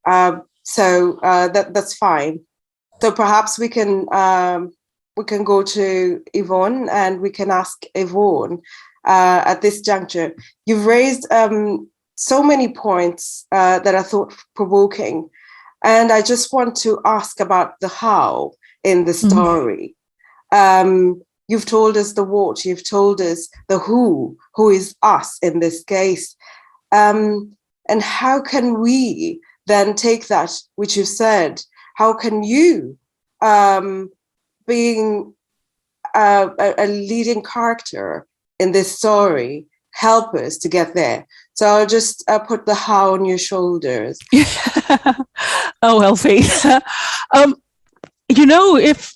That's fine. So perhaps we can go to Yvonne, and we can ask Yvonne at this juncture. You've raised so many points that are thought-provoking, and I just want to ask about the how in the story. You've told us the what, you've told us the who is us in this case. And how can we then take that, which you said, how can you, being a leading character in this story, help us to get there? So I'll just put the how on your shoulders. Oh, well, Faith. If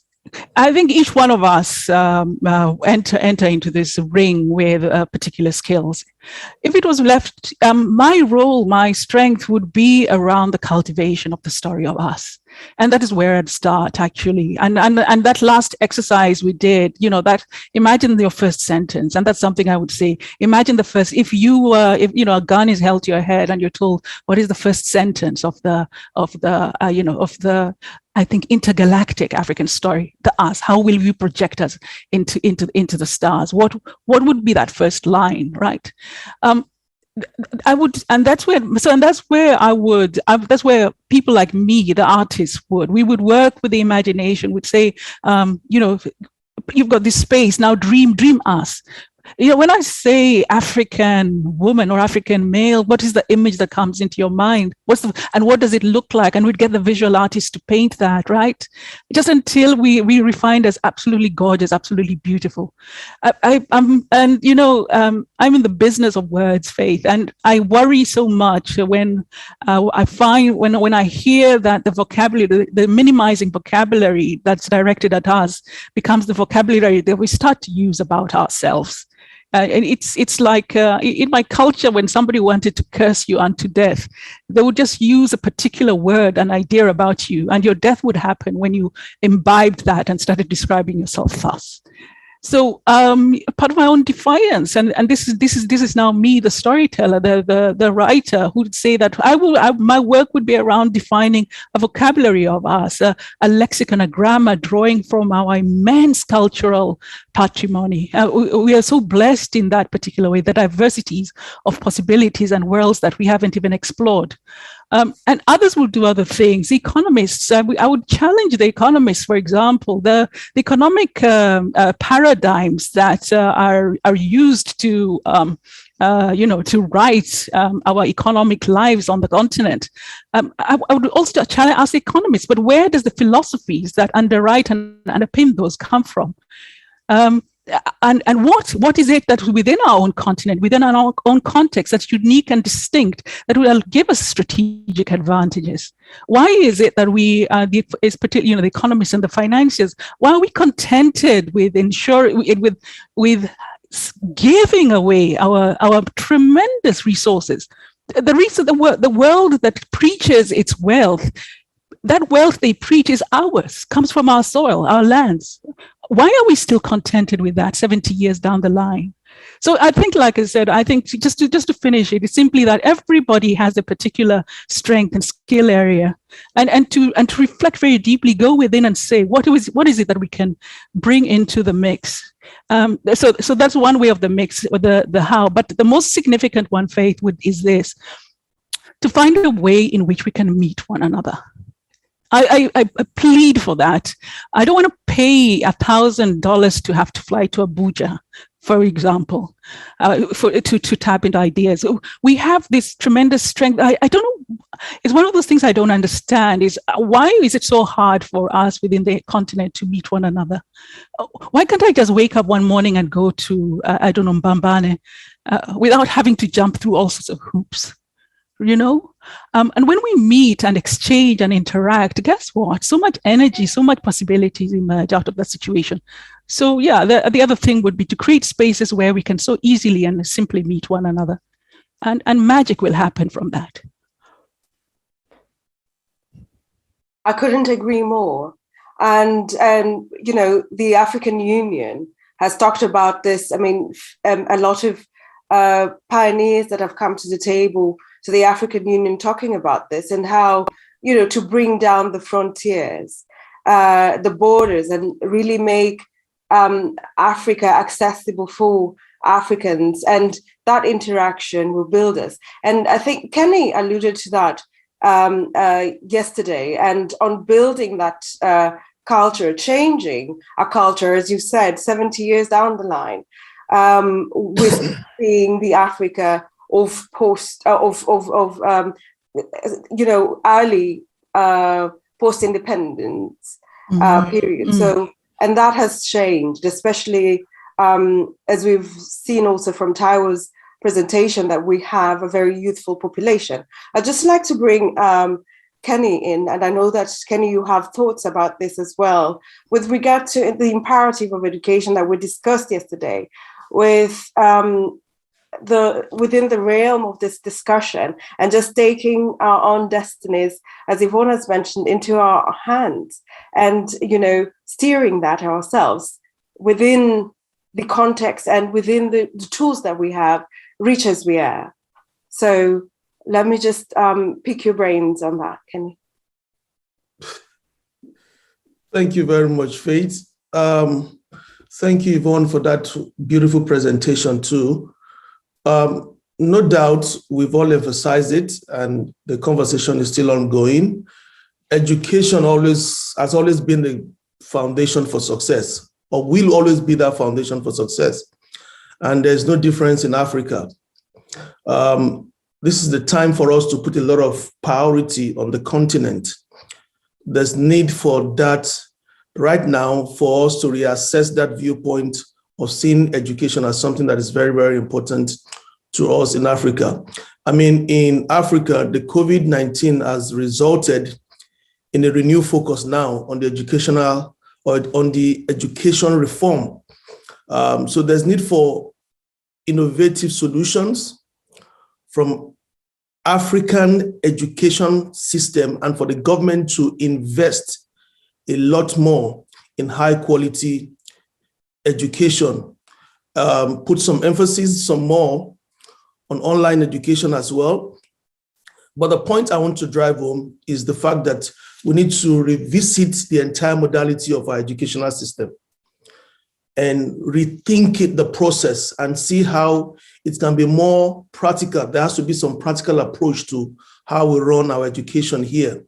I think each one of us enter into this ring with particular skills. If it was left, my role, my strength would be around the cultivation of the story of us. And that is where I'd start, actually. And that last exercise we did, that imagine your first sentence. And that's something I would say. Imagine the first, if a gun is held to your head and you're told, what is the first sentence of the I think intergalactic African story, the us, how will you project us into the stars? What would be that first line, right? I would, and that's where people like me, the artists, we would work with the imagination, would say, you've got this space, now dream us. When I say African woman or African male, what is the image that comes into your mind? And what does it look like? And we'd get the visual artist to paint that, right? Just until we refined as absolutely gorgeous, absolutely beautiful. I'm in the business of words, Faith, and I worry so much when I find when I hear that the vocabulary, the minimizing vocabulary that's directed at us becomes the vocabulary that we start to use about ourselves. And it's like in my culture, when somebody wanted to curse you unto death, they would just use a particular word, an idea about you, and your death would happen when you imbibed that and started describing yourself thus. So part of my own defiance, and this is now me, the storyteller, the writer, who would say that my work would be around defining a vocabulary of us, a lexicon, a grammar, drawing from our immense cultural patrimony. We are so blessed in that particular way, the diversities of possibilities and worlds that we haven't even explored. And others will do other things. Economists, I would challenge the economists, for example, the economic paradigms that are used to write our economic lives on the continent. I would also ask economists, but where does the philosophies that underwrite and underpin those come from? And what is it that within our own continent, within our own context, that's unique and distinct, that will give us strategic advantages? Why is it that we, particularly the economists and the financiers, why are we contented with with giving away our tremendous resources? The reason the world that preaches its wealth, that wealth they preach is ours, comes from our soil, our lands. Why are we still contented with that 70 years down the line? So I think, like I said, I think just to finish it, it's simply that everybody has a particular strength and skill area, and to reflect very deeply, go within and say, what is it that we can bring into the mix? So that's one way of the mix, or the how. But the most significant one, Faith, is this: to find a way in which we can meet one another. I plead for that. I don't want to pay $1,000 to have to fly to Abuja, for example, to tap into ideas. We have this tremendous strength. I don't know. It's one of those things I don't understand, is why is it so hard for us within the continent to meet one another? Why can't I just wake up one morning and go to, Mbambane, without having to jump through all sorts of hoops? And when we meet and exchange and interact, guess what? So much energy, so much possibilities emerge out of that situation. So yeah, the other thing would be to create spaces where we can so easily and simply meet one another, and magic will happen from that. I couldn't agree more. And the African Union has talked about this. I mean, a lot of pioneers that have come to the table to the African Union talking about this and how, to bring down the frontiers, the borders, and really make Africa accessible for Africans. And that interaction will build us. And I think Kenny alluded to that yesterday, and on building that culture, changing a culture, as you said, 70 years down the line, with being the Africa of early post-independence period. So, and that has changed, especially as we've seen also from Taiwo's presentation, that we have a very youthful population. I'd just like to bring Kenny in, and I know that, Kenny, you have thoughts about this as well, with regard to the imperative of education that we discussed yesterday, with within the realm of this discussion, and just taking our own destinies, as Yvonne has mentioned, into our hands, and steering that ourselves within the context and within the tools that we have, reach as we are. So let me just pick your brains on that, Kenny. Thank you very much, Faith. Thank you, Yvonne, for that beautiful presentation too. No doubt, we've all emphasized it, and the conversation is still ongoing. Education has always been the foundation for success, or will always be that foundation for success. And there's no difference in Africa. This is the time for us to put a lot of priority on the continent. There's need for that right now, for us to reassess that viewpoint of seeing education as something that is very, very important to us in Africa. I mean, in Africa, the COVID-19 has resulted in a renewed focus now on the educational, or on the education reform. So there's need for innovative solutions from African education system, and for the government to invest a lot more in high quality education, put some emphasis, some more on online education as well. But the point I want to drive home is the fact that we need to revisit the entire modality of our educational system and rethink the process and see how it can be more practical. There has to be some practical approach to how we run our education here.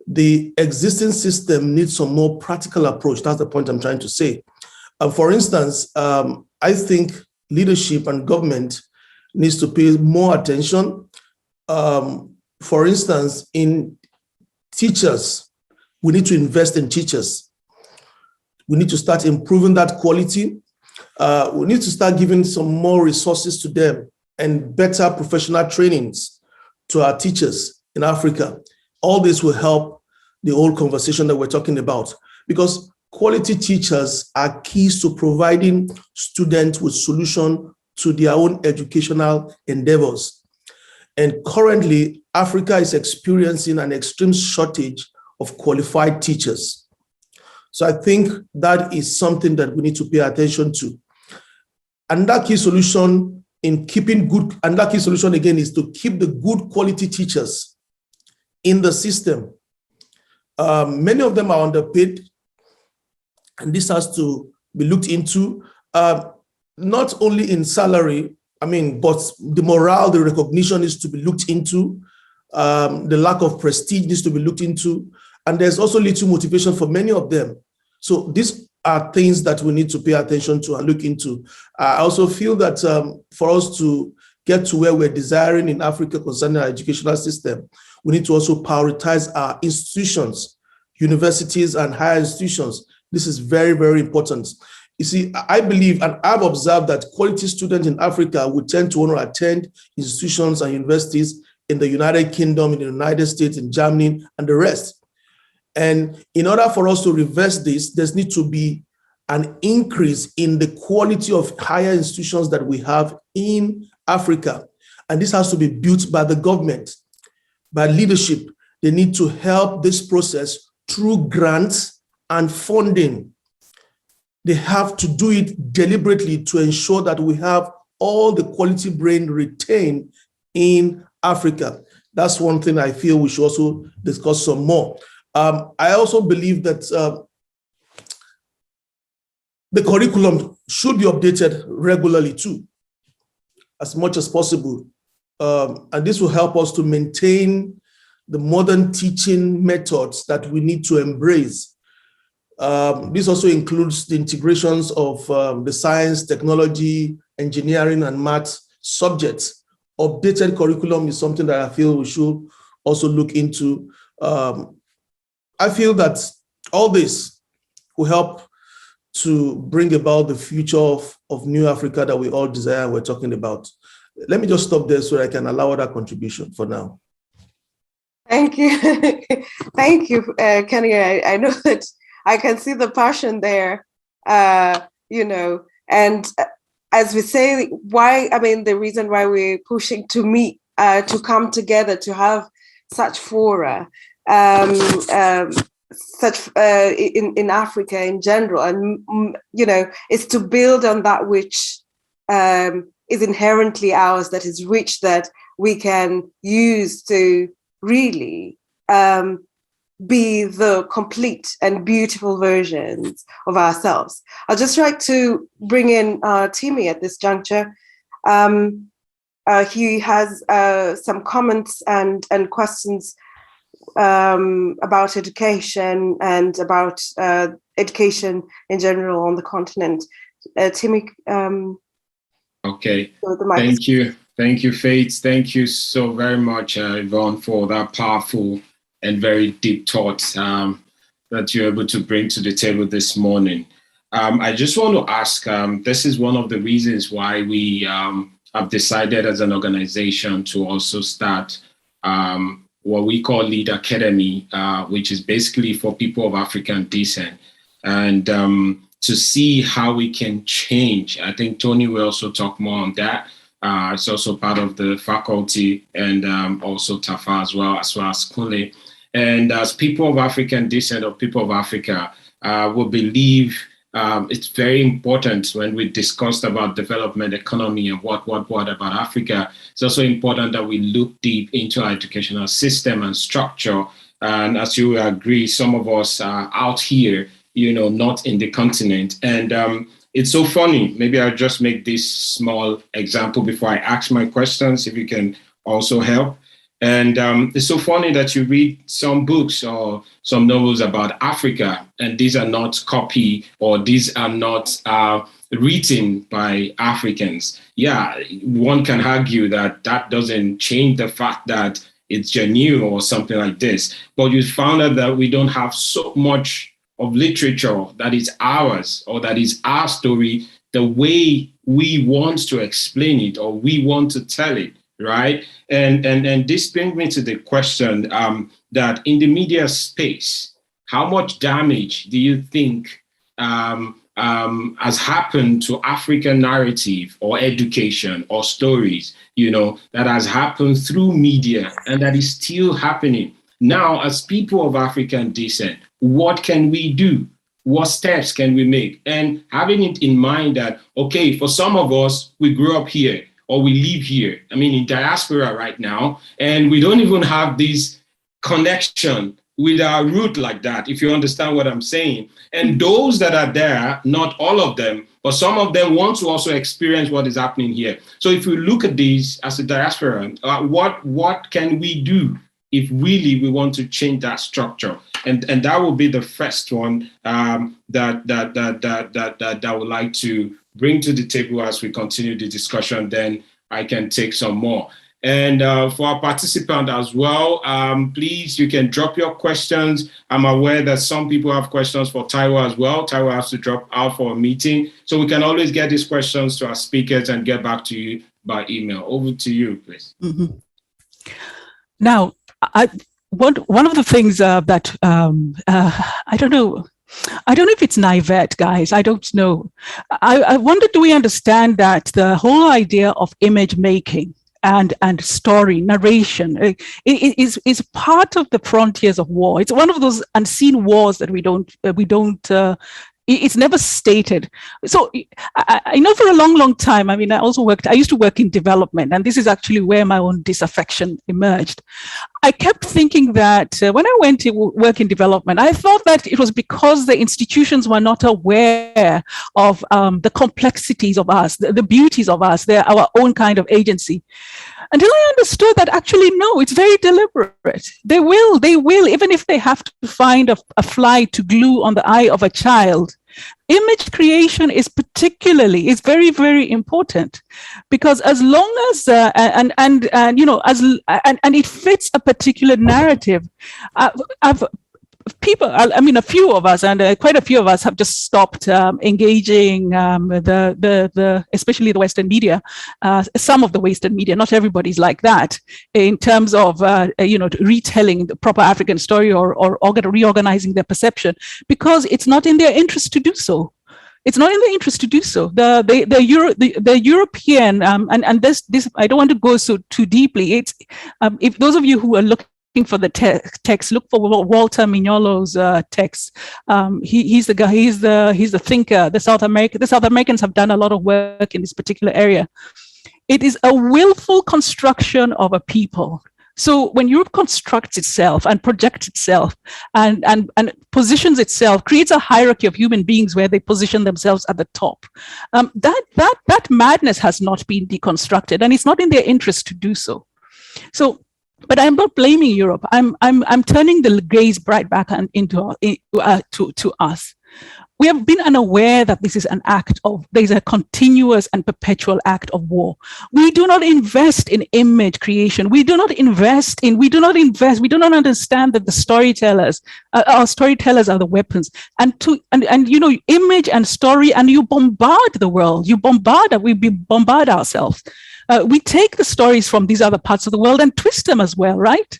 The existing system needs some more practical approach. That's the point I'm trying to say. For instance, I think leadership and government needs to pay more attention. For instance, in teachers, we need to invest in teachers. We need to start improving that quality. We need to start giving some more resources to them and better professional trainings to our teachers in Africa. All this will help the whole conversation that we're talking about, because quality teachers are keys to providing students with solutions to their own educational endeavors. And currently, Africa is experiencing an extreme shortage of qualified teachers. So I think that is something that we need to pay attention to. And that key solution in keeping good, and that key solution again is to keep the good quality teachers in the system. Many of them are underpaid, and this has to be looked into, not only in salary, but the morale, the recognition needs to be looked into. The lack of prestige needs to be looked into. And there's also little motivation for many of them. So these are things that we need to pay attention to and look into. I also feel that for us to get to where we're desiring in Africa concerning our educational system, we need to also prioritize our institutions, universities and higher institutions. This is very, very important. You see, I believe, and I've observed, that quality students in Africa would tend to want to attend institutions and universities in the United Kingdom, in the United States, in Germany, and the rest. And in order for us to reverse this, there's need to be an increase in the quality of higher institutions that we have in Africa. And this has to be built by the government, by leadership. They need to help this process through grants and funding. They have to do it deliberately to ensure that we have all the quality brain retained in Africa. That's one thing I feel we should also discuss some more. I also believe that the curriculum should be updated regularly too, as much as possible. And this will help us to maintain the modern teaching methods that we need to embrace. This also includes the integrations of the science, technology, engineering, and math subjects. Updated curriculum is something that I feel we should also look into. I feel that all this will help to bring about the future of New Africa that we all desire and we're talking about. Let me just stop there so I can allow that contribution for now. Thank you. Thank you, Kenny. I know that I can see the passion there, and as we say, the reason why we're pushing to meet, to come together, to have such fora, in Africa in general, and is to build on that which is inherently ours, that is rich, that we can use to really be the complete and beautiful versions of ourselves. I'd just like to bring in Timi at this juncture. He has some comments and questions about education and about education in general on the continent. Timi. Okay. Thank you. Thank you, Faith. Thank you so very much, Yvonne, for that powerful and very deep thoughts that you're able to bring to the table this morning. I just want to ask, this is one of the reasons why we have decided as an organization to also start what we call Lead Academy, which is basically for people of African descent. And to see how we can change. I think Tony will also talk more on that. It's also part of the faculty, and also Tafa as well as Kule. And as people of African descent or people of Africa, we believe it's very important when we discussed about development, economy, and what about Africa. It's also important that we look deep into our educational system and structure. And as you will agree, some of us are out here, not in the continent. And it's so funny. Maybe I'll just make this small example before I ask my questions, if you can also help. And it's so funny that you read some books or some novels about Africa, and these are not copy, or these are not written by Africans. Yeah, one can argue that doesn't change the fact that it's genuine or something like this. But you found out that we don't have so much of literature that is ours, or that is our story, the way we want to explain it or we want to tell it, right? And this brings me to the question that in the media space, how much damage do you think has happened to African narrative or education or stories, that has happened through media and that is still happening? Now, as people of African descent, what can we do? What steps can we make? And having it in mind that, okay, for some of us, we grew up here or we live here, in diaspora right now, and we don't even have this connection with our root like that, if you understand what I'm saying. And those that are there, not all of them, but some of them want to also experience what is happening here. So if we look at these as a diaspora, what can we do if really we want to change that structure? And that will be the first one that I would like to bring to the table as we continue the discussion. Then I can take some more. And for our participant as well, please, you can drop your questions. I'm aware that some people have questions for Taiwo as well. Taiwo has to drop out for a meeting. So we can always get these questions to our speakers and get back to you by email. Over to you, please. Mm-hmm. Now, one of the things that I don't know if it's naivete, guys. I don't know. I wonder, do we understand that the whole idea of image making and story narration is part of the frontiers of war? It's one of those unseen wars that we don't It's never stated. So I know for a long, long time, I mean, I used to work in development, and this is actually where my own disaffection emerged. I kept thinking that when I went to work in development, I thought that it was because the institutions were not aware of the complexities of us, the beauties of us, our own kind of agency. Until I understood that actually, no, it's very deliberate. They will, even if they have to find a fly to glue on the eye of a child. Image creation is very, very important, because as long as and it fits a particular narrative. A few of us, and quite a few of us, have just stopped engaging especially the Western media, some of the Western media, not everybody's like that, in terms of, retelling the proper African story or reorganizing their perception, because it's not in their interest to do so. It's not in their interest to do so. The European, and this I don't want to go so too deeply. It's if those of you who are looking for the text, look for Walter Mignolo's text. He's the guy. He's the thinker. The South Americans have done a lot of work in this particular area. It is a willful construction of a people. So when Europe constructs itself and projects itself and positions itself, creates a hierarchy of human beings where they position themselves at the top, that madness has not been deconstructed, and it's not in their interest to do so. So. But I'm not blaming Europe. I'm turning the gaze right back to us. We have been unaware that this is there's a continuous and perpetual act of war. We do not invest in image creation. We do not understand that the storytellers, our storytellers are the weapons. And image and story, and you bombard the world. We bombard ourselves. We take the stories from these other parts of the world and twist them as well, right?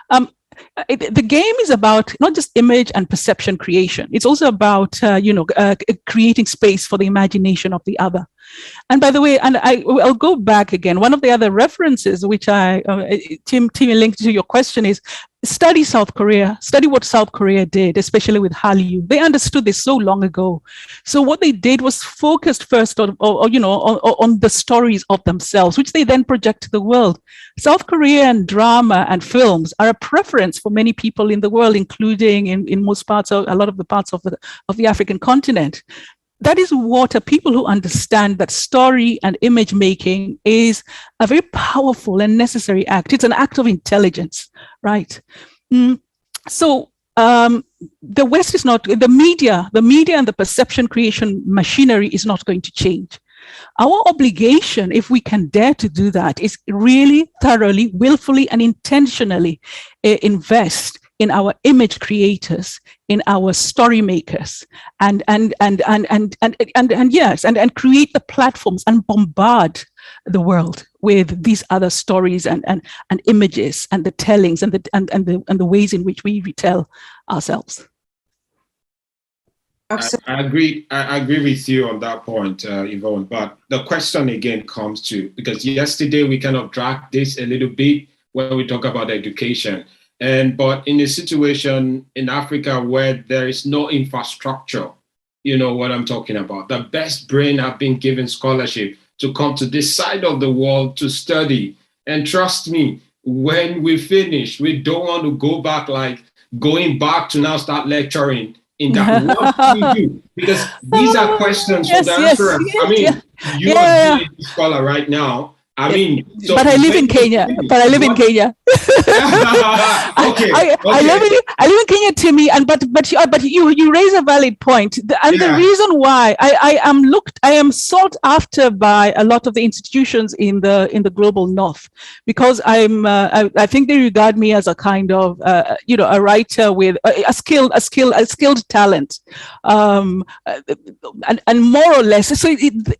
The game is about not just image and perception creation. It's also about, creating space for the imagination of the other. And by the way, and I'll go back again. One of the other references, which Tim linked to your question, is study South Korea. Study what South Korea did, especially with Hallyu. They understood this so long ago. So what they did was focused first on the stories of themselves, which they then project to the world. South Korean drama and films are a preference for many people in the world, including in most parts of a lot of the parts of the African continent. That is what people who understand that story and image making is a very powerful and necessary act. It's an act of intelligence, right? So the West is not, the media and the perception creation machinery is not going to change. Our obligation, if we can dare to do that, is really thoroughly, willfully, and intentionally invest in our image creators, in our story makers, and create the platforms and bombard the world with these other stories and images and the tellings and the ways in which we retell ourselves. I agree with you on that point, Yvonne. But the question again comes to, because yesterday we kind of dragged this a little bit when we talk about education. But in a situation in Africa where there is no infrastructure, you know what I'm talking about. The best brain have been given scholarship to come to this side of the world to study. And trust me, when we finish, we don't want to go back, like going back to now start lecturing in that. What do we do? Because these are questions for the answer. I mean, you are a scholar right now. I mean, so but I live in Kenya. Okay. Okay. I live in Kenya, Timmy. And but you raise a valid point. The reason why I am sought after by a lot of the institutions in the global north, because I think they regard me as a kind of a writer with a skilled talent, and more or less.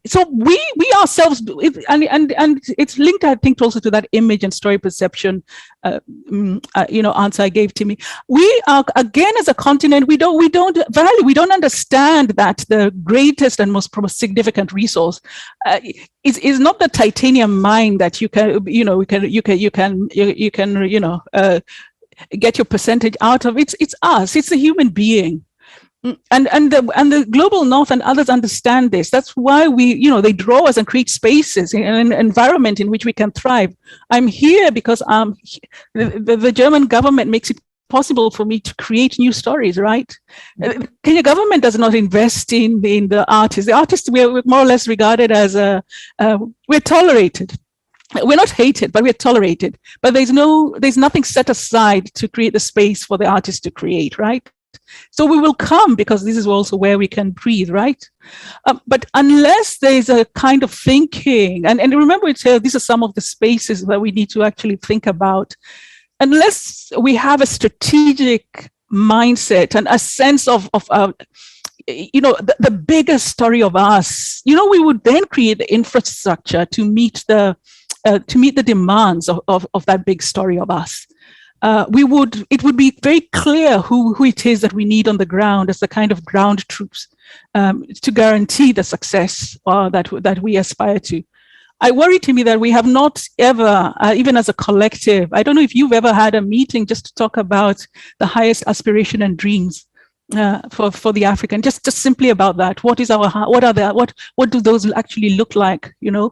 So we ourselves, and it's linked, I think, also to that image and story perception, answer I gave to me. We are, again, as a continent, we don't understand that the greatest and most significant resource is not the titanium mine that you can get your percentage out of. It's us. It's the human being. And the global north and others understand this. That's why they draw us and create spaces in an environment in which we can thrive. I'm here because the German government makes it possible for me to create new stories, right? Kenya government does not invest in the artists. The artists, we're more or less regarded as we're tolerated. We're not hated, but we're tolerated. But there's nothing set aside to create the space for the artists to create, right? So we will come because this is also where we can breathe, right? But unless there's a kind of thinking, and remember, these are some of the spaces that we need to actually think about. Unless we have a strategic mindset and a sense of the bigger story of us, we would then create the infrastructure to meet the demands of that big story of us. It would be very clear who it is that we need on the ground as the kind of ground troops to guarantee the success that we aspire to. I worry to me that we have not ever, even as a collective, I don't know if you've ever had a meeting just to talk about the highest aspiration and dreams for the African, just simply about that. What do those actually look like? What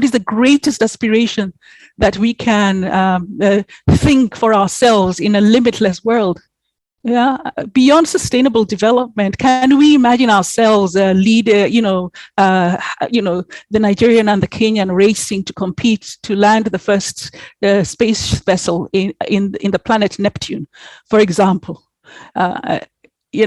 is the greatest aspiration that we can think for ourselves in a limitless world? Yeah, beyond sustainable development, can we imagine ourselves a leader? The Nigerian and the Kenyan racing to compete to land the first space vessel in the planet Neptune, for example. When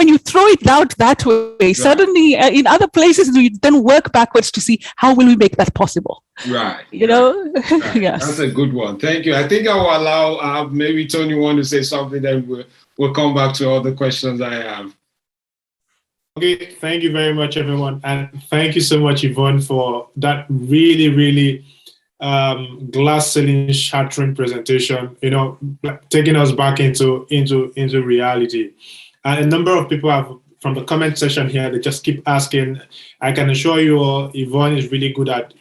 you throw it out that way, right, suddenly in other places we then work backwards to see how will we make that possible. Right. Right. Yes. That's a good one. Thank you. I think I will allow maybe Tony want to say something, then we'll come back to all the questions I have. Okay, thank you very much, everyone, and thank you so much, Yvonne, for that really, really glass ceiling shattering presentation, taking us back into reality. And a number of people have, from the comment section here, they just keep asking. I can assure you all, Yvonne is really good at,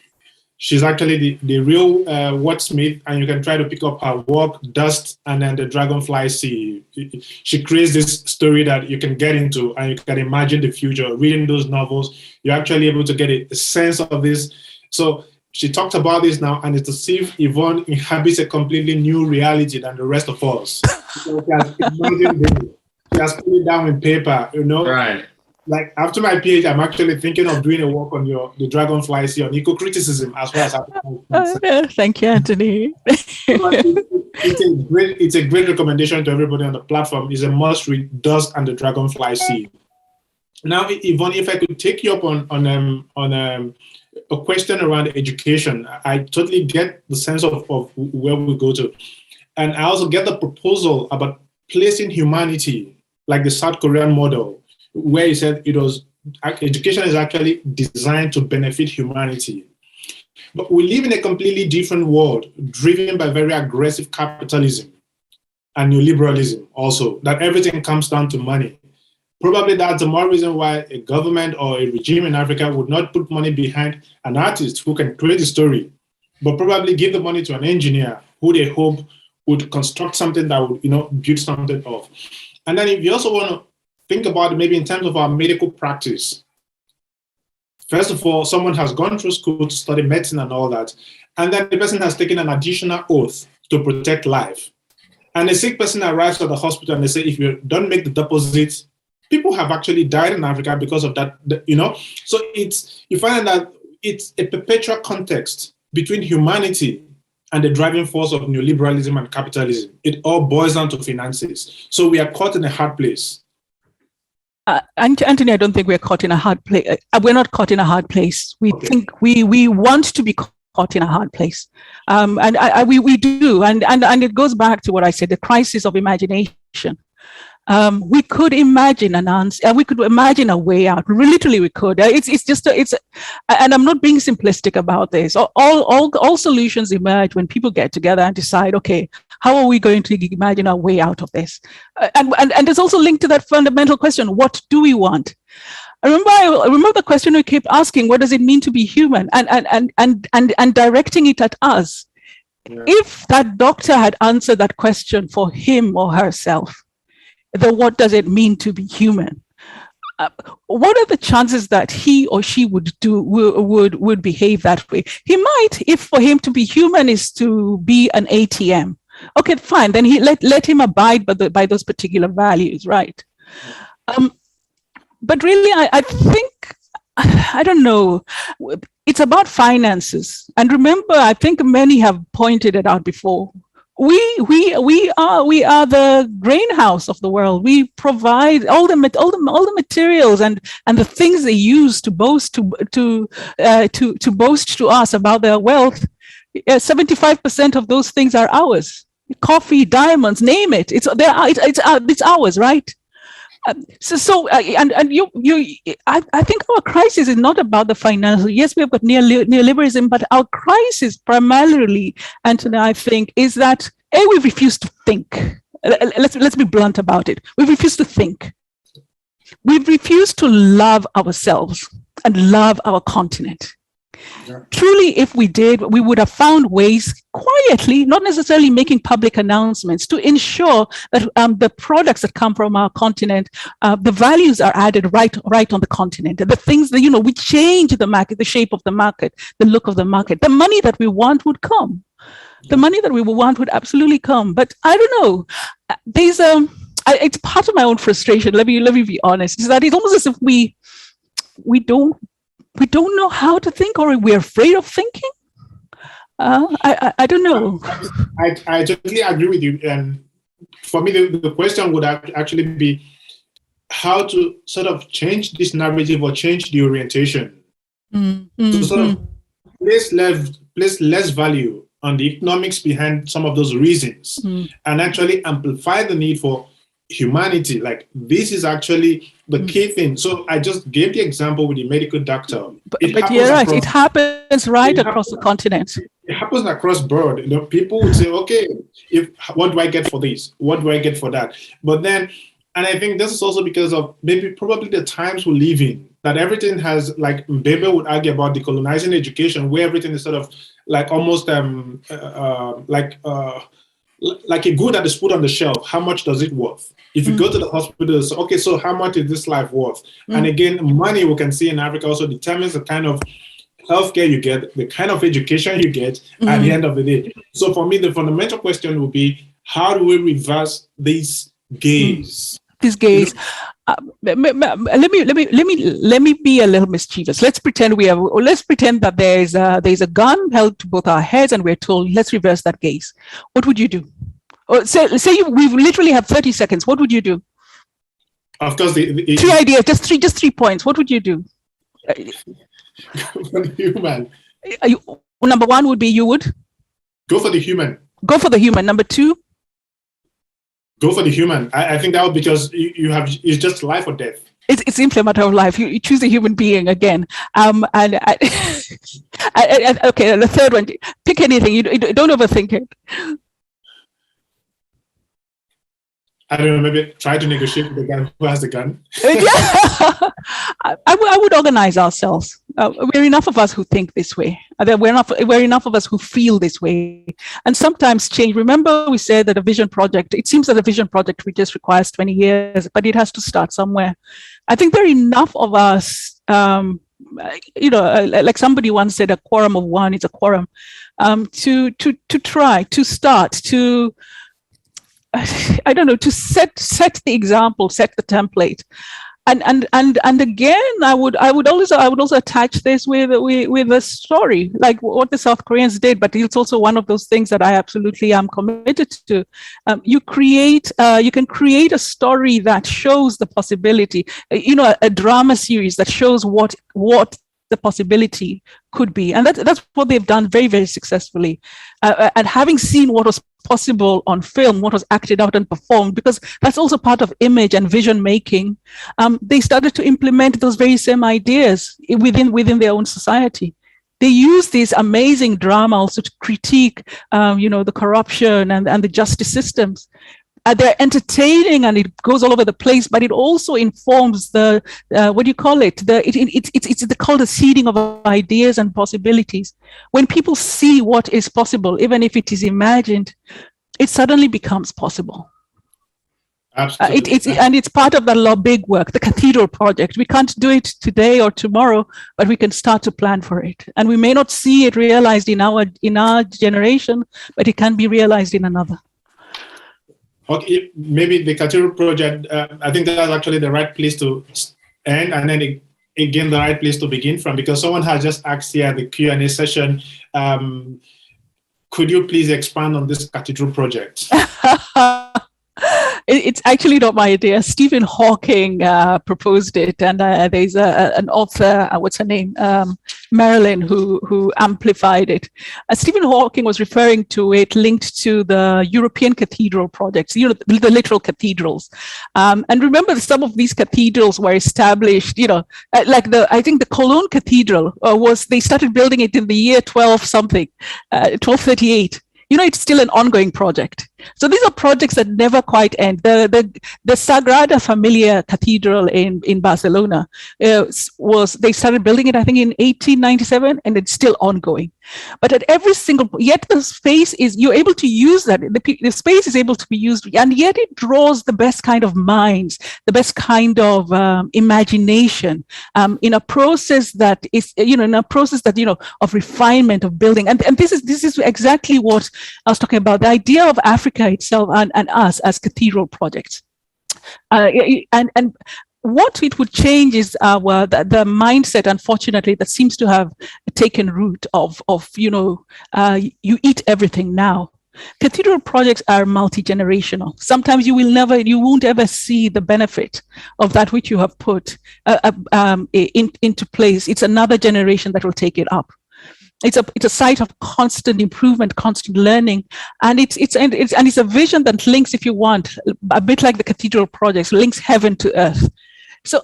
she's actually the real wordsmith, and you can try to pick up her work, Dust, and then the Dragonfly Sea. She creates this story that you can get into, and you can imagine the future. Reading those novels, you're actually able to get a sense of this. So she talked about this now, and it's as if Yvonne inhabits a completely new reality than the rest of us. So she has put it down in paper, Right. Like after my PhD, I'm actually thinking of doing a work on the Dragonfly Sea on eco-criticism as well as thank you, Anthony. It's a great recommendation to everybody on the platform. It's a must read, Dust and the Dragonfly Sea. Now, Yvonne, if I could take you up on a question around education. I totally get the sense of where we go to. And I also get the proposal about placing humanity, like the South Korean model, where he said education is actually designed to benefit humanity. But we live in a completely different world, driven by very aggressive capitalism and neoliberalism also, that everything comes down to money. Probably that's the more reason why a government or a regime in Africa would not put money behind an artist who can create a story, but probably give the money to an engineer who they hope would construct something that would, build something off. And then if you also want to think about it maybe in terms of our medical practice, first of all, someone has gone through school to study medicine and all that, and then the person has taken an additional oath to protect life. And a sick person arrives at the hospital and they say, if you don't make the deposit, people have actually died in Africa because of that, So you find that it's a perpetual context between humanity and the driving force of neoliberalism and capitalism. It all boils down to finances. So we are caught in a hard place. Anthony, I don't think we're caught in a hard place. We're not caught in a hard place. We think we want to be caught in a hard place. We do. And it goes back to what I said, the crisis of imagination. We could imagine an answer, we could imagine a way out. Literally, we could. And I'm not being simplistic about this. All solutions emerge when people get together and decide, okay, how are we going to imagine our way out of this? And there's also linked to that fundamental question: what do we want? I remember the question we kept asking: what does it mean to be human? And directing it at us. If that doctor had answered that question for him or herself, then what does it mean to be human? What are the chances that he or she would behave that way? He might, if for him to be human is to be an ATM. Okay, fine. Then let him abide by those particular values, right? But really, I think, I don't know. It's about finances. And remember, I think many have pointed it out before. We are the grain house of the world. We provide all the materials and the things they use to boast to boast to us about their wealth. 75% of those things are ours. Coffee, diamonds, name it. It's ours, right? I think our crisis is not about the financial. Yes, we have got neoliberalism, but our crisis primarily, Anthony, I think, is that we refuse to think. Let's be blunt about it. We refuse to think. We refuse to love ourselves and love our continent. Yeah. Truly, if we did, we would have found ways quietly, not necessarily making public announcements, to ensure that the products that come from our continent, the values are added right on the continent. The things that, we change the market, the shape of the market, the look of the market. The money that we want would come. The money that we want would absolutely come. But I don't know. There's it's part of my own frustration. Let me be honest. Is that it's almost as if we don't know how to think, or we're afraid of thinking. I don't know. I totally agree with you. And for me, the question would actually be how to sort of change this narrative or change the orientation. To sort of place less value on the economics behind some of those reasons and actually amplify the need for humanity. Like, this is actually the key thing. So I just gave the example with the medical doctor. But you're right. It happens across the continent. It happens across board. People would say, okay, what do I get for this? What do I get for that? But then, and I think this is also because of probably the times we live in, that everything has, like Mbebe would argue about decolonizing education, where everything is sort of like almost like a good that is put on the shelf. How much does it worth? If you go to the hospital, so, okay, so how much is this life worth? And again, money, we can see in Africa, also determines the kind of healthcare you get, the kind of education you get at the end of the day. So for me, the fundamental question would be, how do we reverse this gaze? This gaze. Let me be a little mischievous. Let's pretend that there's a gun held to both our heads, and we're told, let's reverse that gaze. What would you do? Or say we literally have 30 seconds. What would you do? Of course, three ideas, just 3 points. What would you do? For the human. Number one would be you would go for the human. Go for the human. Number two. Go for the human. I think that would, because it's just life or death. It's simply a matter of life. You choose a human being again. Okay, the third one. Pick anything. You don't overthink it. I don't know. Maybe try to negotiate with the guy who has the gun. I would organize ourselves. We're enough of us who think this way. We're enough of us who feel this way. And sometimes change. Remember, we said that a vision project, it seems that a vision project just requires 20 years, but it has to start somewhere. I think there are enough of us, like somebody once said, a quorum of one is a quorum, to try, to start, to, I don't know, to set the example, set the template. And again, I would also attach this with a story, like what the South Koreans did. But it's also one of those things that I absolutely am committed to. You can create a story that shows the possibility. A drama series that shows what the possibility could be, and that's what they've done very, very successfully. And having seen what was possible on film, what was acted out and performed, because that's also part of image and vision making, they started to implement those very same ideas within their own society. They use this amazing drama also to critique, the corruption and the justice systems. they're entertaining and it goes all over the place, but it also informs the what do you call it? It's called the seeding of ideas and possibilities. When people see what is possible, even if it is imagined, it suddenly becomes possible. Absolutely. It's part of the big work, the cathedral project. We can't do it today or tomorrow, but we can start to plan for it. And we may not see it realized in our generation, but it can be realized in another. Okay, maybe the cathedral project, I think that's actually the right place to end, and then again, the right place to begin from, because someone has just asked here at the Q&A session, could you please expand on this cathedral project? It's actually not my idea. Stephen Hawking proposed it, and there's an author, what's her name, Marilyn, who amplified it. Stephen Hawking was referring to it linked to the European cathedral projects, the literal cathedrals. And remember, some of these cathedrals were established, I think the Cologne Cathedral they started building it in the year 1238. It's still an ongoing project. So these are projects that never quite end. The Sagrada Familia Cathedral in Barcelona they started building it, I think, in 1897, and it's still ongoing. But at every single, yet the space is, you're able to use that. The space is able to be used, and yet it draws the best kind of minds, the best kind of imagination in a process that is, of refinement of building. And this is exactly what I was talking about, the idea of Africa itself and us as cathedral projects. And what it would change is the mindset, unfortunately, that seems to have taken root of you eat everything now. Cathedral projects are multi-generational. Sometimes you won't ever see the benefit of that which you have put into place. It's another generation that will take it up. It's a site of constant improvement, constant learning, and it's a vision that links, if you want, a bit like the cathedral projects, links heaven to earth. So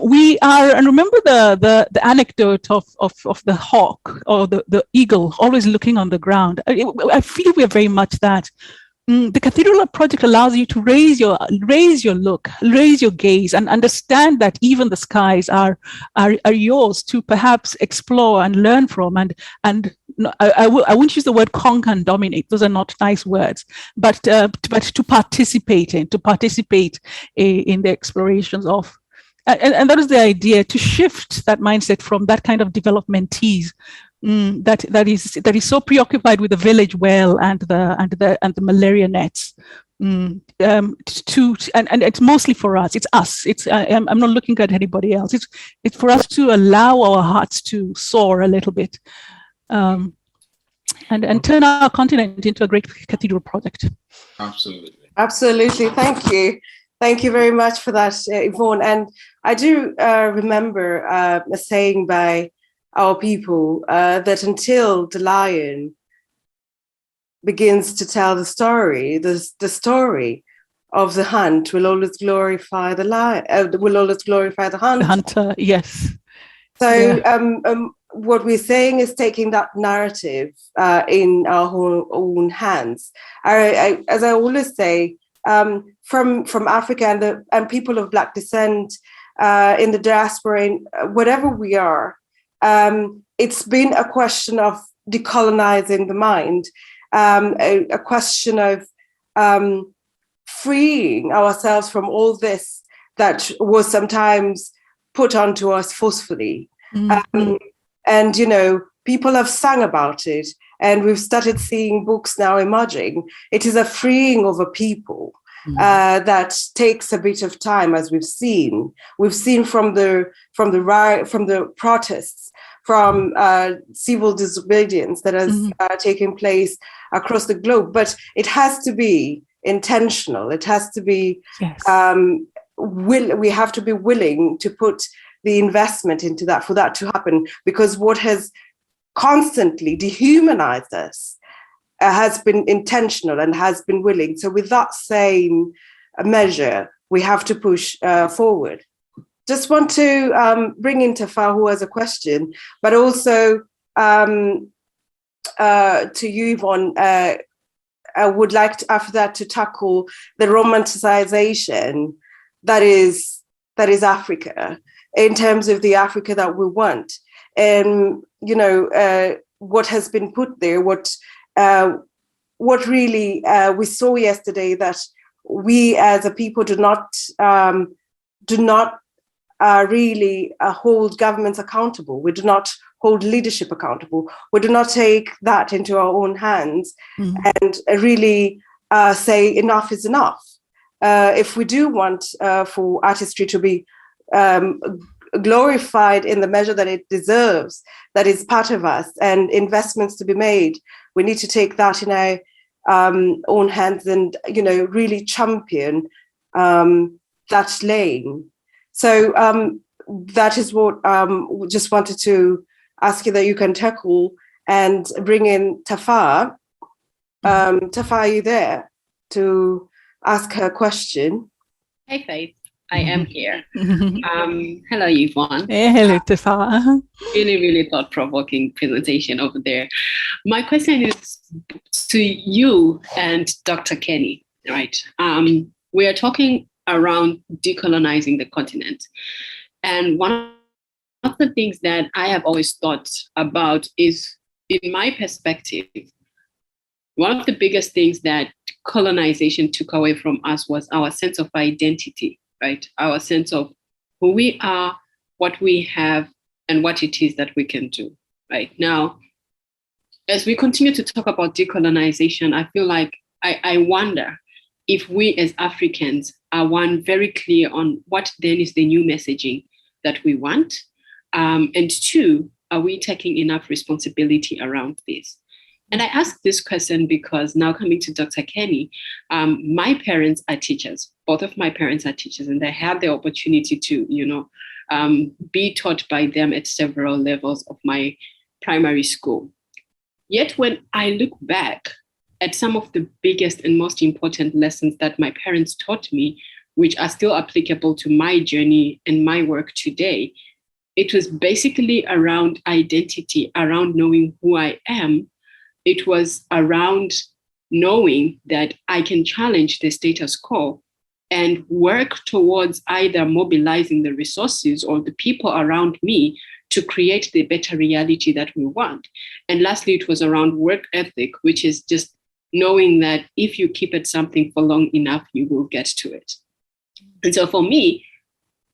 we are, and remember the anecdote of the hawk or the eagle always looking on the ground. I feel we are very much that. The cathedral project allows you to raise your look, raise your gaze, and understand that even the skies are yours to perhaps explore and learn from. And I won't use the word conquer and dominate; those are not nice words. But to participate in the explorations of. And that is the idea, to shift that mindset from that kind of developmentese that is so preoccupied with the village well and the malaria nets. And it's mostly for us. It's us. I'm not looking at anybody else. It's for us to allow our hearts to soar a little bit, and turn our continent into a great cathedral project. Absolutely. Thank you very much for that, Yvonne. And I do remember a saying by our people that until the lion begins to tell the story, the story of the hunt will always glorify the lion. Will always glorify the hunter. The hunter, yes. So what we're saying is taking that narrative in our own hands. As I always say, from Africa and people of Black descent in the diaspora, whatever we are, it's been a question of decolonizing the mind, a question of freeing ourselves from all this that was sometimes put onto us forcefully. Mm-hmm. And, people have sung about it, and we've started seeing books now emerging. It is a freeing of a people that takes a bit of time, as we've seen. We've seen from the protests, from civil disobedience that has taken place across the globe. But it has to be intentional. It has to be, we have to be willing to put the investment into that for that to happen, because what has constantly dehumanized us has been intentional and has been willing. So with that same measure, we have to push forward. Just want to bring in Tafa, who has a question, but also to you, Yvonne, I would like to, after that, to tackle the romanticization that is Africa, in terms of the Africa that we want. And, what has been put there, what really we saw yesterday, that we as a people do not really hold governments accountable. We do not hold leadership accountable. We do not take that into our own hands and really say enough is enough. If we do want for artistry to be glorified in the measure that it deserves, that is part of us, and investments to be made, we need to take that in our own hands and, really champion that lane. So that is what we just wanted to ask you that you can tackle, and bring in Tafa. Tafa, are you there to ask her question? Hey, Faith. I am here. Hello, Yvonne. Hey, hello, Tafa. Really, really thought-provoking presentation over there. My question is to you and Dr. Kenny, right? We are talking around decolonizing the continent. And one of the things that I have always thought about is, in my perspective, one of the biggest things that colonization took away from us was our sense of identity, right? Our sense of who we are, what we have, and what it is that we can do, right? Now, as we continue to talk about decolonization, I feel like I wonder if we as Africans are, one, very clear on what then is the new messaging that we want, and two, are we taking enough responsibility around this? And I ask this question because now, coming to Dr. Kenny, my parents are teachers. Both of my parents are teachers, and I have the opportunity to, be taught by them at several levels of my primary school. Yet when I look back at some of the biggest and most important lessons that my parents taught me, which are still applicable to my journey and my work today, it was basically around identity, around knowing who I am. It was around knowing that I can challenge the status quo and work towards either mobilizing the resources or the people around me to create the better reality that we want. And lastly, it was around work ethic, which is just knowing that if you keep at something for long enough, you will get to it. And so for me,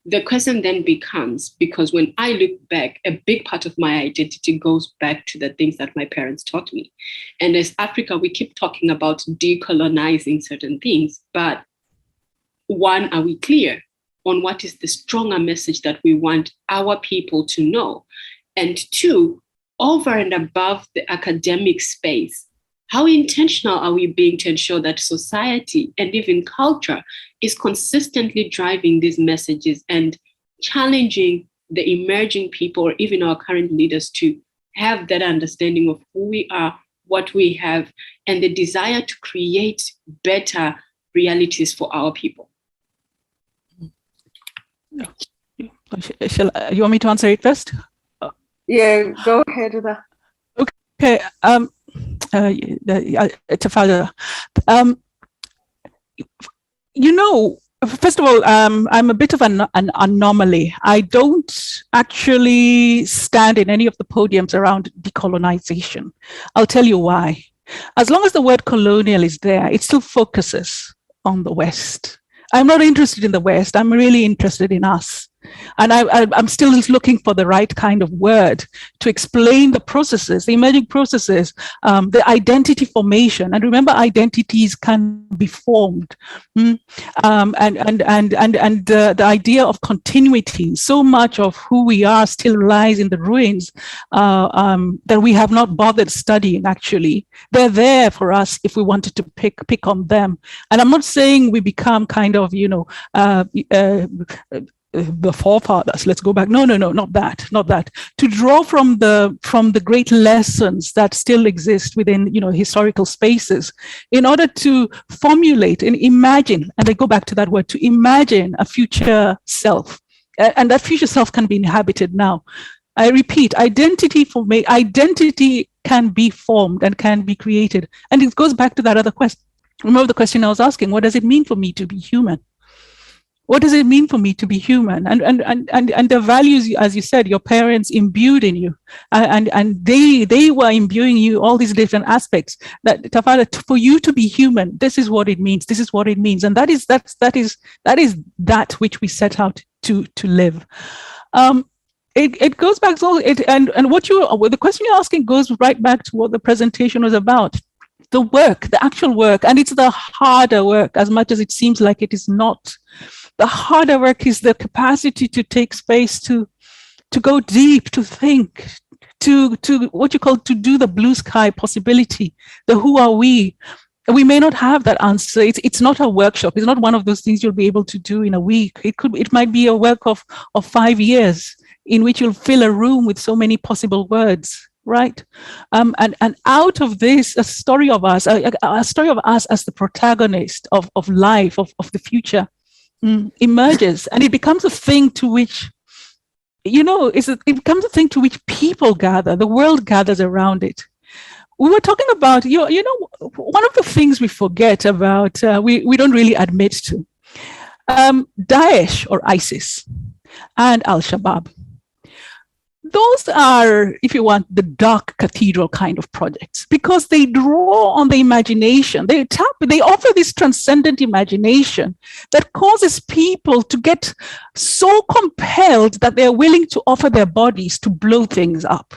the question then becomes, because when I look back, a big part of my identity goes back to the things that my parents taught me. And as Africa, we keep talking about decolonizing certain things, but one, are we clear on what is the stronger message that we want our people to know? And two, over and above the academic space, how intentional are we being to ensure that society and even culture is consistently driving these messages and challenging the emerging people or even our current leaders to have that understanding of who we are, what we have, and the desire to create better realities for our people? You want me to answer it first? Yeah, go ahead with that. Okay. Tafada. First of all, I'm a bit of an anomaly. I don't actually stand in any of the podiums around decolonization. I'll tell you why. As long as the word colonial is there, it still focuses on the West. I'm not interested in the West. I'm really interested in us. And I'm still looking for the right kind of word to explain the processes, the emerging processes, the identity formation. And remember, identities can be formed. And the idea of continuity. So much of who we are still lies in the ruins that we have not bothered studying, actually. They're there for us if we wanted to pick on them. And I'm not saying we become kind of, the forefathers. Let's go back. No, not that. To draw from the great lessons that still exist within, historical spaces, in order to formulate and imagine, and I go back to that word, to imagine a future self, and that future self can be inhabited now. I repeat, identity can be formed and can be created. And it goes back to that other question. Remember the question I was asking, what does it mean for me to be human? What does it mean for me to be human? And the values, as you said, your parents imbued in you, and they were imbuing you all these different aspects. That Tafara, for you to be human, this is what it means. This is what it means, and that is that which we set out to live. It goes back to and what the question you're asking goes right back to what the presentation was about. The work, the actual work, and it's the harder work, as much as it seems like it is not. The harder work is the capacity to take space, to go deep, to think, to what you call, to do the blue sky possibility, the who are we. We may not have that answer. It's not a workshop. It's not one of those things you'll be able to do in a week. It might be a work of 5 years in which you'll fill a room with so many possible words. Right, and out of this, a story of us as the protagonist of life, of the future, emerges, and it becomes a thing to which, it becomes a thing to which people gather. The world gathers around it. We were talking about, one of the things we forget about, we don't really admit to, Daesh or ISIS and Al-Shabaab. Those are, if you want, the dark cathedral kind of projects, because they draw on the imagination. They offer this transcendent imagination that causes people to get so compelled that they're willing to offer their bodies to blow things up.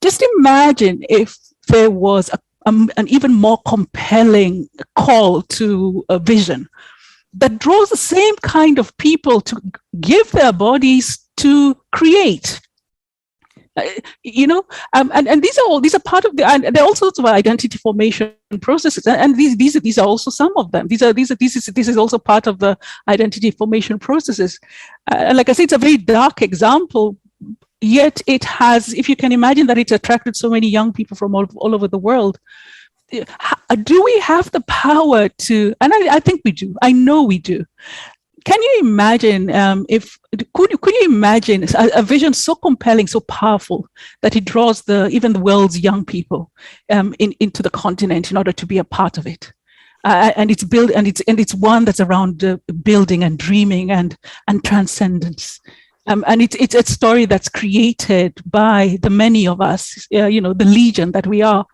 Just imagine if there was an even more compelling call to a vision that draws the same kind of people to give their bodies to create. And these are part of and there are all sorts of identity formation processes, and these are also some of them. This is also part of the identity formation processes. And like I said, it's a very dark example, yet it has, if you can imagine that it's attracted so many young people from all over the world. Do we have the power to? And I think we do. I know we do. Can you imagine could you imagine a vision so compelling, so powerful that it draws even the world's young people into the continent in order to be a part of it? And it's one that's around building and dreaming and transcendence. And it's a story that's created by the many of us, the legion that we are.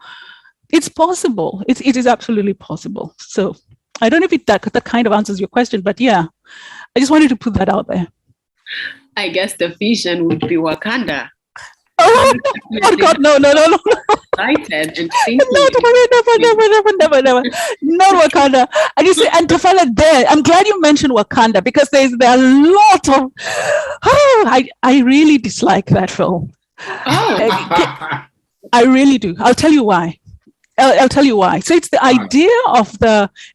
It's possible. It is absolutely possible. So I don't know if that kind of answers your question, but yeah, I just wanted to put that out there. I guess the vision would be Wakanda. Oh God, no. Excited and thinking. Never. Not Wakanda. And you see, and Tafala, there, I'm glad you mentioned Wakanda, because there are a lot of. I really dislike that film. Oh. I really do. I'll tell you why. So it's the idea of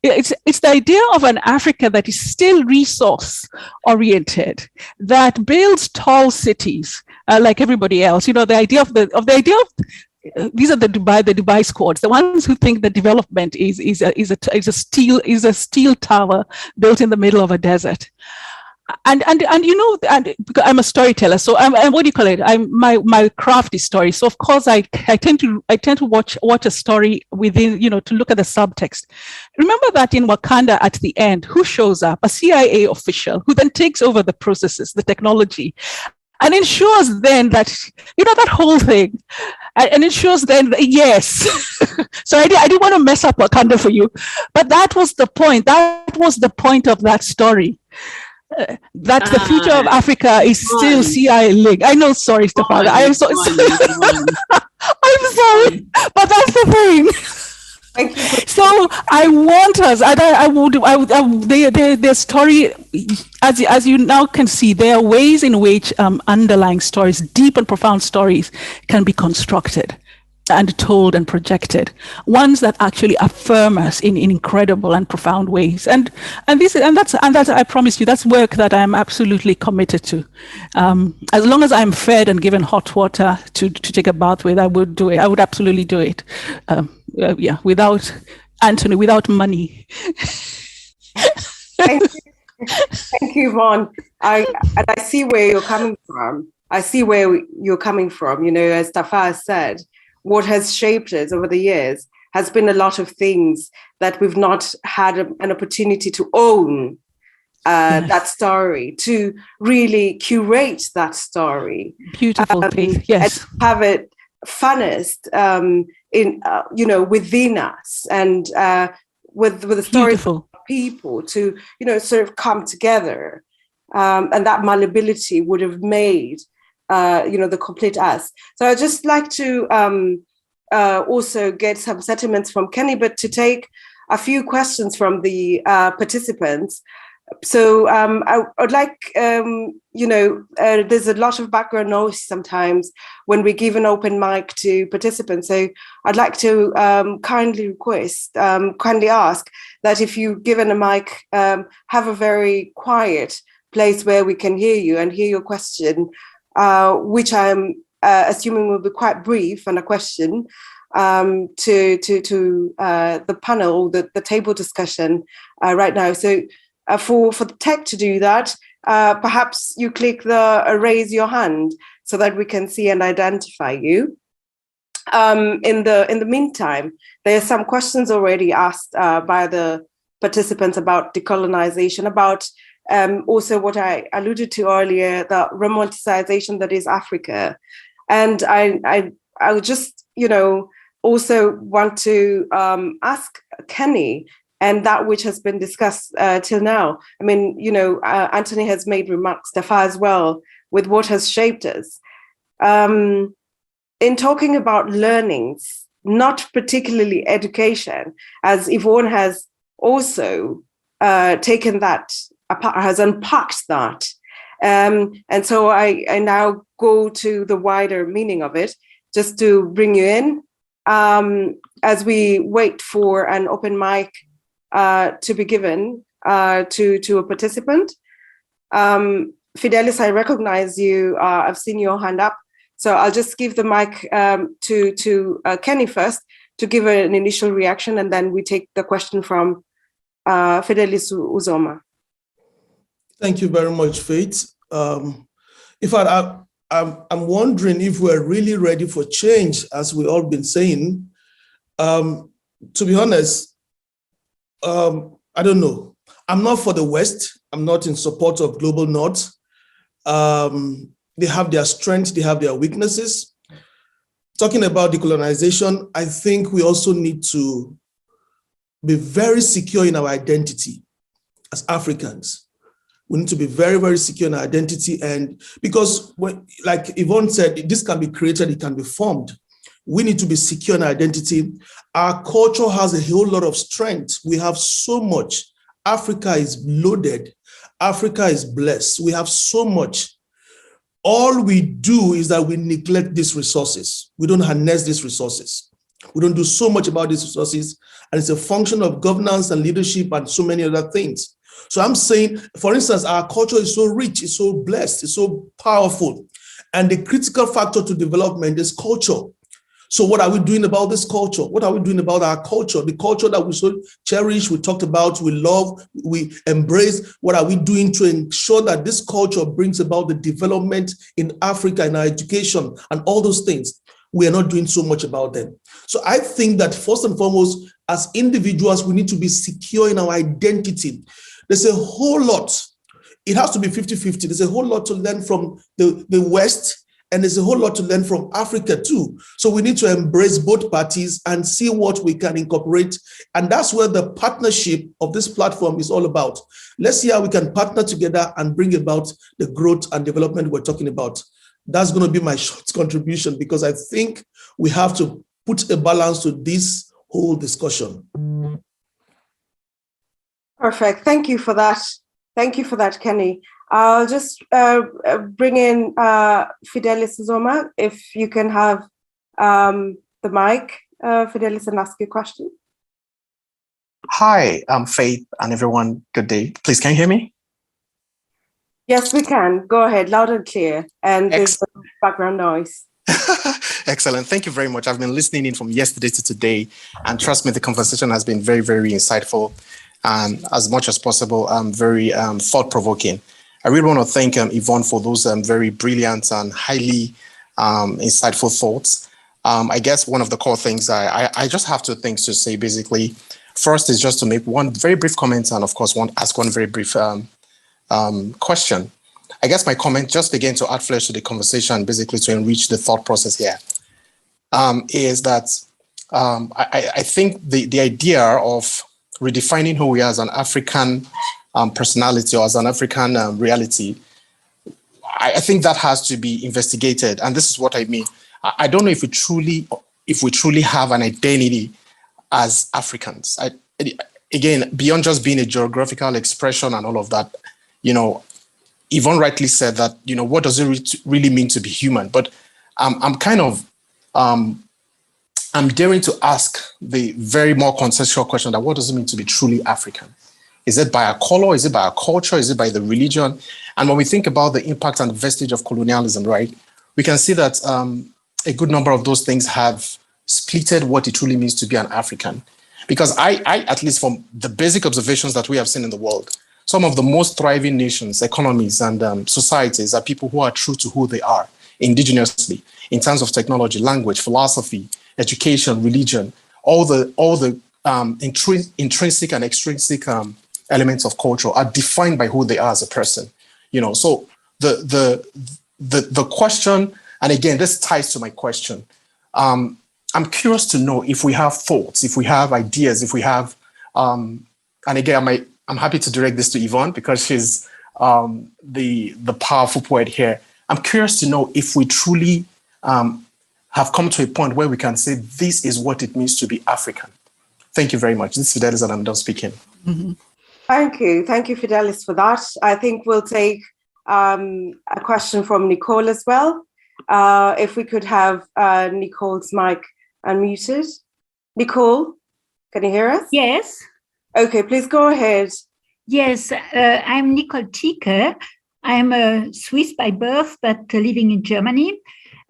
it's the idea of an Africa that is still resource oriented, that builds tall cities like everybody else. The idea of these are the Dubai squads, the ones who think that development is a steel tower built in the middle of a desert. And I'm a storyteller, so I'm what do you call it? My craft is story. So of course I tend to watch a story within, to look at the subtext. Remember that in Wakanda at the end, who shows up? A CIA official who then takes over the processes, the technology, and ensures then that that whole thing, and ensures then that, yes. So I didn't want to mess up Wakanda for you, but that was the point. That was the point of that story. That the future of Africa is still CIA linked. I know, sorry, Stefano. I am so I'm sorry, but that's the thing. So I want us. Their story, as you now can see, there are ways in which underlying stories, deep and profound stories, can be constructed and told and projected, ones that actually affirm us in incredible and profound ways. And that's I promise you, that's work that I'm absolutely committed to. As long as I'm fed and given hot water to take a bath with, I would do it. I would absolutely do it. Without Anthony, without money. Thank you, Yvonne. I see where you're coming from. As Tafa said, what has shaped us over the years has been a lot of things that we've not had an opportunity to own that story, to really curate that story. Beautiful, Faith. Yes. And have it funnest within us, and with the stories of people to, sort of come together. And that malleability would have made, the complete us. So I'd just like to also get some sentiments from Kenny, but to take a few questions from the participants. So I'd like, there's a lot of background noise sometimes when we give an open mic to participants. So I'd like to kindly ask that if you're given a mic, have a very quiet place where we can hear you and hear your question, which I'm assuming will be quite brief, and a question to the panel, the table discussion right now. So for the tech to do that, perhaps you click the raise your hand so that we can see and identify you. In the meantime, there are some questions already asked by the participants about decolonization, about also what I alluded to earlier, the romanticization that is Africa. And I would just, also want to ask Kenny, and that which has been discussed till now. I mean, Anthony has made remarks, Tafa as well, with what has shaped us. In talking about learnings, not particularly education, as Yvonne has also taken that apart, has unpacked that. And so I now go to the wider meaning of it, just to bring you in as we wait for an open mic to be given to a participant. Fidelis, I recognize you. I've seen your hand up. So I'll just give the mic to Kenny first to give an initial reaction, and then we take the question from Fidelis Uzoma. Thank you very much, Faith. In fact, I'm wondering if we're really ready for change, as we all been saying. To be honest, I don't know. I'm not for the West. I'm not in support of global North. They have their strengths, they have their weaknesses. Talking about decolonization, I think we also need to be very secure in our identity as Africans. We need to be very, very secure in our identity. And because, like Yvonne said, this can be created, it can be formed. We need to be secure in our identity. Our culture has a whole lot of strength. We have so much. Africa is loaded. Africa is blessed. We have so much. All we do is that we neglect these resources. We don't harness these resources. We don't do so much about these resources. And it's a function of governance and leadership and so many other things. So I'm saying, for instance, our culture is so rich, it's so blessed, it's so powerful. And the critical factor to development is culture. So what are we doing about this culture? What are we doing about our culture? The culture that we so cherish, we talked about, we love, we embrace. What are we doing to ensure that this culture brings about the development in Africa, in our education, and all those things? We are not doing so much about them. So I think that first and foremost, as individuals, we need to be secure in our identity. There's a whole lot. It has to be 50-50. There's a whole lot to learn from the West, and there's a whole lot to learn from Africa too. So we need to embrace both parties and see what we can incorporate. And that's where the partnership of this platform is all about. Let's see how we can partner together and bring about the growth and development we're talking about. That's going to be my short contribution, because I think we have to put a balance to this whole discussion. Perfect. Thank you for that. Thank you for that, Kenny. I'll just bring in Fidelis Uzoma, if you can have the mic, Fidelis, and ask your question. Hi, Faith and everyone. Good day. Please, can you hear me? Yes, we can. Go ahead, loud and clear. And there's some background noise. Excellent. Thank you very much. I've been listening in from yesterday to today, and trust me, the conversation has been very, very insightful. And as much as possible, very thought-provoking. I really want to thank Yvonne for those very brilliant and highly insightful thoughts. I guess one of the core things I just have two things to say basically. First is just to make one very brief comment and of course ask one very brief question. I guess my comment, just again to add flesh to the conversation, basically to enrich the thought process here, is that I think the idea of redefining who we are as an African personality or as an African reality, I think that has to be investigated. And this is what I mean. I don't know if we truly have an identity as Africans. Again, beyond just being a geographical expression and all of that, Yvonne rightly said that, what does it really mean to be human? But I'm daring to ask the very more conceptual question that what does it mean to be truly African? Is it by our color? Is it by our culture? Is it by the religion? And when we think about the impact and vestige of colonialism, right, we can see that a good number of those things have splitted what it truly means to be an African. Because I at least from the basic observations that we have seen in the world, some of the most thriving nations, economies, and societies are people who are true to who they are indigenously in terms of technology, language, philosophy, education, religion, all the intrinsic and extrinsic elements of culture are defined by who they are as a person. So the question, and again, this ties to my question. I'm curious to know if we have thoughts, if we have ideas, if we have, and again, I'm happy to direct this to Yvonne because she's the powerful poet here. I'm curious to know if we truly have come to a point where we can say this is what it means to be African. Thank you very much. This is Fidelis and I'm done speaking. Mm-hmm. Thank you, Fidelis, for that. I think we'll take a question from Nicole as well. If we could have Nicole's mic unmuted. Nicole, can you hear us? Yes. Okay, please go ahead. Yes, I'm Nicole Tieke. I'm a Swiss by birth, but living in Germany.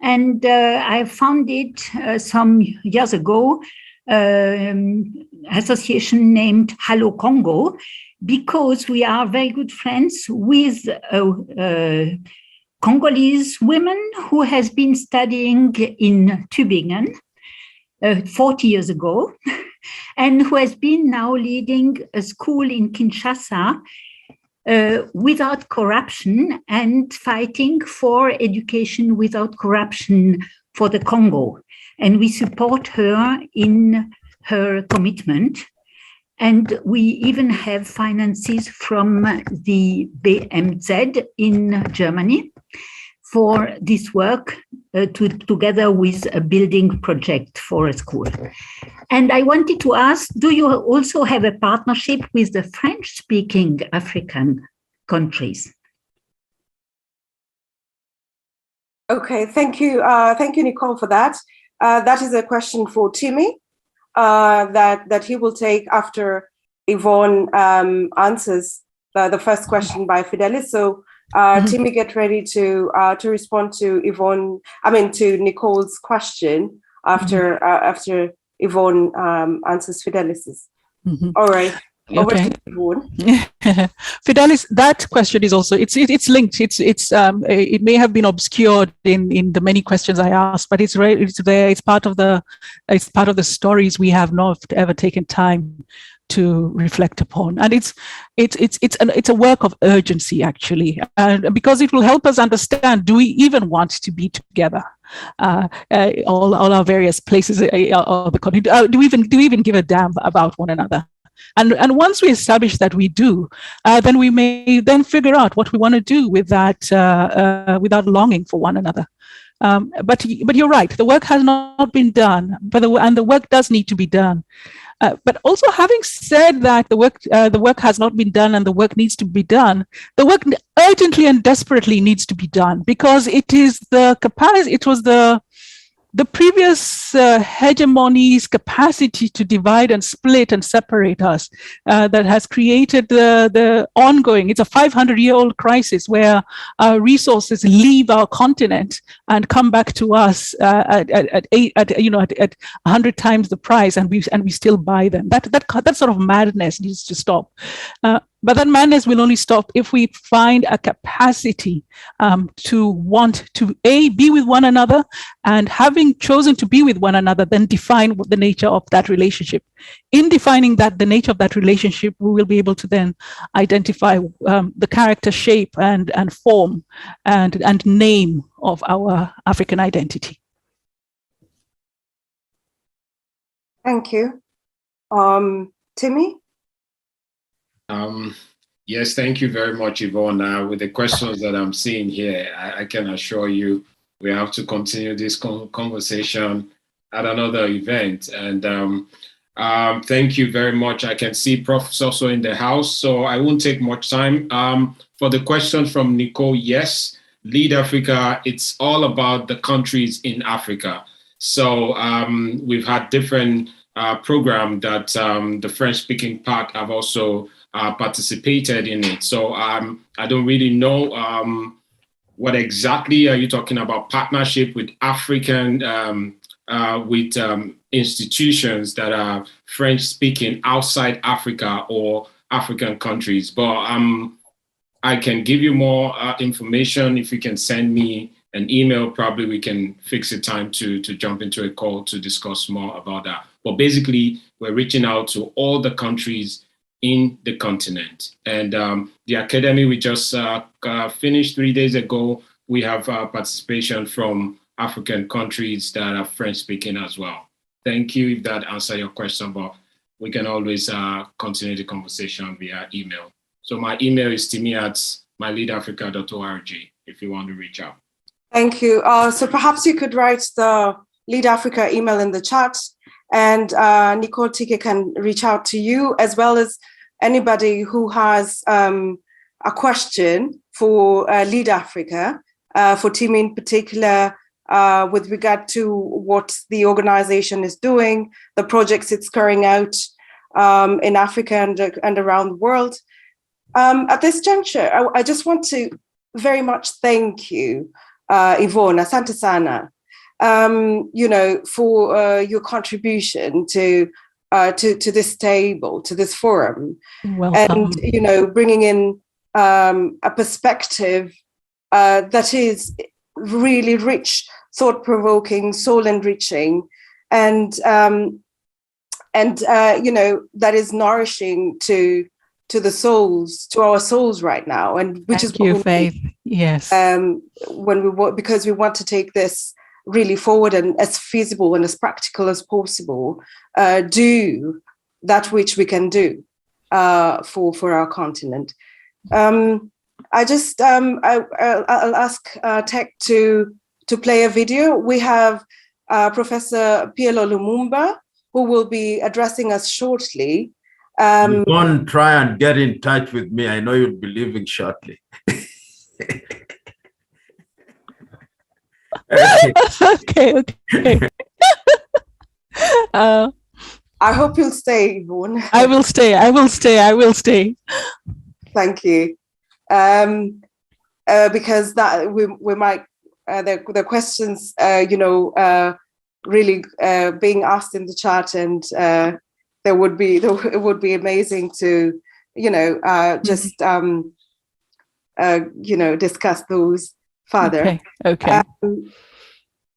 And I founded some years ago an association named Hello Congo, because we are very good friends with Congolese women who has been studying in Tübingen 40 years ago, and who has been now leading a school in Kinshasa without corruption and fighting for education without corruption for the Congo. And we support her in her commitment. And we even have finances from the BMZ in Germany for this work together with a building project for a school. And I wanted to ask, do you also have a partnership with the French-speaking African countries? Okay, thank you, Nicole, for that. That is a question for Timmy that he will take after Yvonne answers the first question by Fidelis. So Timmy, get ready to respond to to Nicole's question after Yvonne answers Fidelis's. Mm-hmm. All right. Okay. Yvonne. Fidelis, that question is also it's linked. It may have been obscured in the many questions I asked, but it's there. It's part of the stories we have not ever taken time to reflect upon, and it's a work of urgency actually, and because it will help us understand: do we even want to be together? All our various places of the continent. Do we even give a damn about one another? And once we establish that we do, then we may then figure out what we want to do with that without longing for one another. But you're right. The work has not been done, and the work does need to be done. But also, having said that, the work has not been done, and the work needs to be done. The work urgently and desperately needs to be done because it is the capacity. It was the previous hegemony's capacity to divide and split and separate us that has created the ongoing. It's a 500-year-old crisis where our resources leave our continent and come back to us at 100 times the price, and we still buy them. That sort of madness needs to stop. But that madness will only stop if we find a capacity to want to be with one another, and having chosen to be with one another, then define what the nature of that relationship. In defining that, the nature of that relationship, we will be able to then identify the character, shape, and form, and name of our African identity. Thank you. Timmy? Yes, thank you very much, Yvonne. With the questions that I'm seeing here, I can assure you we have to continue this conversation at another event. And thank you very much. I can see Prof is also in the house, so I won't take much time. For the question from Nicole, yes, Lead Africa, it's all about the countries in Africa. So we've had different programs that the French-speaking part have also participated in it. So I don't really know what exactly are you talking about, partnership with African, with institutions that are French-speaking outside Africa or African countries. But I can give you more information. If you can send me an email, probably we can fix a time to jump into a call to discuss more about that. But basically, we're reaching out to all the countries in the continent. And the academy we just finished 3 days ago, we have participation from African countries that are French-speaking as well. Thank you if that answers your question, but we can always continue the conversation via email. So my email is timmy@myleadafrica.org if you want to reach out. Thank you. So perhaps you could write the Lead Africa email in the chat, and Nicole Tike can reach out to you, as well as anybody who has a question for Lead Africa, for Timmy in particular, with regard to what the organization is doing, the projects it's carrying out in Africa and around the world. At this juncture, I just want to very much thank you, Yvonne, asante sana, for your contribution to this table, to this forum. Welcome. And, bringing in a perspective that is really rich, thought-provoking, soul-enriching, and that is nourishing to the souls, to our souls right now, and which Thank is you, what we Faith. need, Yes. because we want to take this really forward and as feasible and as practical as possible, do that which we can do for our continent. I'll ask Tech to play a video. We have Professor Pielo Lumumba, who will be addressing us shortly. Don't try and get in touch with me. I know you'll be leaving shortly. Okay. I hope you'll stay, Yvonne. I will stay. Thank you. Because that we might the questions really being asked in the chat, and it would be amazing to just discuss those further. Okay.